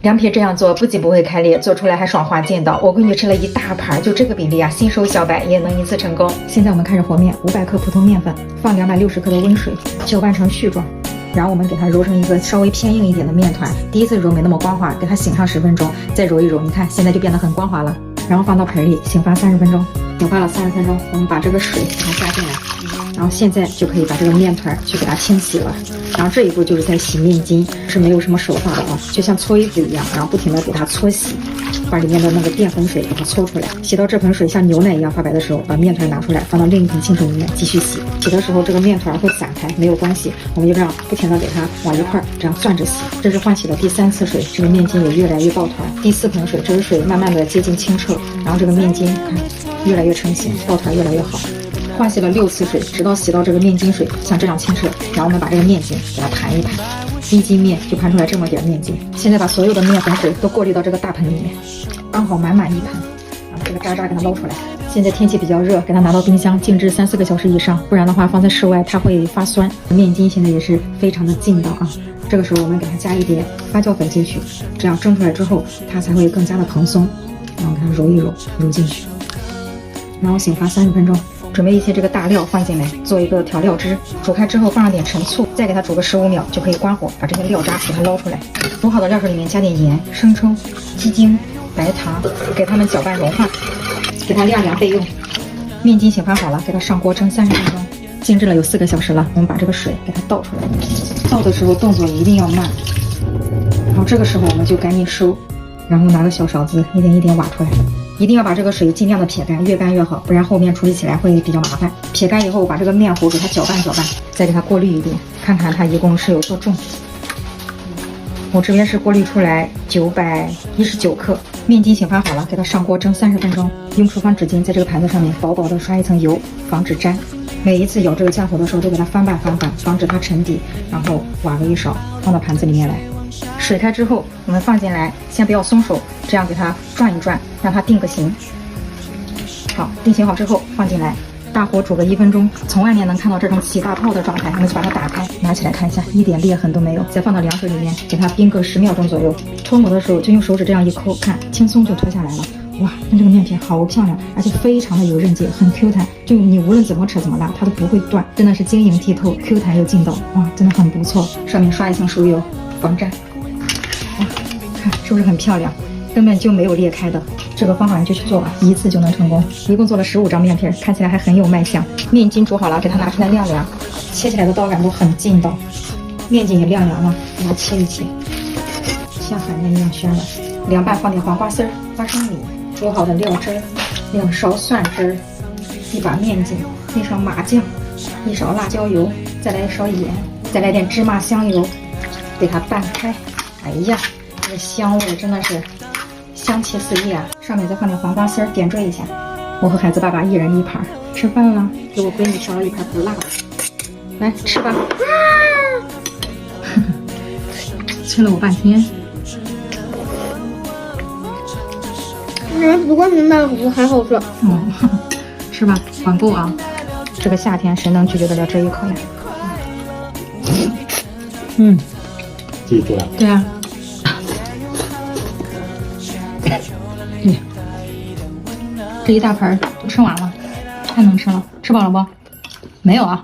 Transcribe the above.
凉皮这样做不仅不会开裂，做出来还爽滑劲道。我闺女吃了一大盘，就这个比例啊，新手小白也能一次成功。现在我们开始和面，500克普通面粉，放260克的温水，搅拌成絮状。然后我们给它揉成一个稍微偏硬一点的面团。第一次揉没那么光滑，给它醒上10分钟，再揉一揉，你看现在就变得很光滑了。然后放到盆里醒发30分钟，醒发了30分钟，我们把这个水给它加进来。然后现在就可以把这个面团去给它清洗了。然后这一步就是在洗面巾，是没有什么手法的啊，就像搓衣服一样，然后不停的给它搓洗，把里面的那个淀粉水给它搓出来。洗到这盆水像牛奶一样发白的时候，把面团拿出来，放到另一盆清水里面继续洗。洗的时候这个面团会散开，没有关系，我们就这样不停的给它往一块这样攥着洗。这是换洗的第3次水，这个面巾也越来越抱团。第4盆水，这个水慢慢的接近清澈，然后这个面巾看越来越成型，抱团越来越好。换洗了6次水，直到洗到这个面筋水像这样清澈，然后我们把这个面筋给它盘一盘，1斤面就盘出来这么点面筋。现在把所有的面粉水都过滤到这个大盆里面，刚好满1盆，然后这个渣渣给它捞出来。现在天气比较热，给它拿到冰箱静置3-4个小时以上，不然的话放在室外它会发酸。面筋现在也是非常的劲道啊，这个时候我们给它加一点发酵粉进去，这样蒸出来之后它才会更加的蓬松。然后给它揉一揉，揉进去，然后醒发30分钟。准备一些这个大料放进来，做一个调料汁。煮开之后放上点陈醋，再给它煮个15秒就可以关火，把这些料渣给它捞出来。煮好的料水里面加点盐、生抽、鸡精、白糖，给它们搅拌融化，给它晾凉备用。面筋醒发好了，给它上锅蒸30分钟，静置了有4个小时了。我们把这个水给它倒出来，倒的时候动作一定要慢，然后这个时候我们就赶紧收，然后拿个小勺子一点一点挖出来。一定要把这个水尽量的撇干，越干越好，不然后面处理起来会比较麻烦。撇干以后，把这个面糊给它搅拌搅拌，再给它过滤一遍，看看它一共是有多重。我这边是过滤出来919克。面筋醒发好了，给它上锅蒸30分钟。用厨房纸巾在这个盘子上面薄薄的刷一层油，防止粘。每一次舀这个浆糊的时候，都给它翻拌翻拌，防止它沉底。然后挖个一勺，放到盘子里面来。水开之后，我们放进来，先不要松手，这样给它转一转，让它定个型。好，定型好之后放进来，大火煮个1分钟。从外面能看到这种起大泡的状态，我们就把它打开，拿起来看一下，一点裂痕都没有。再放到凉水里面，给它冰个10秒钟左右。脱模的时候就用手指这样一抠，看轻松就脱下来了。哇，看这个面皮好漂亮，而且非常的有韧劲，很 Q 弹，就你无论怎么扯怎么拉，它都不会断，真的是晶莹剔透 ，Q 弹又劲道，哇，真的很不错。上面刷一层熟油，防粘。哇，看是不是很漂亮？根本就没有裂开的。这个方法你就去做吧，一次就能成功。一共做了15张面皮，看起来还很有卖相。面筋煮好了，给它拿出来晾凉，切起来的刀感都很劲道。面筋也晾凉了，给它切一切，像海绵一样暄了。凉拌放点黄瓜丝儿、花生米，煮好的料汁儿，2勺蒜汁儿，1把面筋，1勺麻酱，1勺辣椒油，再来1勺盐，再来点芝麻香油，给它拌开。哎呀，这个香味真的是香气四溢啊！上面再放点黄瓜丝儿，点缀一下。我和孩子爸爸一人1盘。吃饭了，给我闺女挑了一盘不辣的，来吃吧。催了我半天。不过明白糊还好吃。是吧？缓步啊！这个夏天谁能拒绝得了这一口呀？记住了。对啊。这一大盆都吃完了，太能吃了。吃饱了不？没有啊。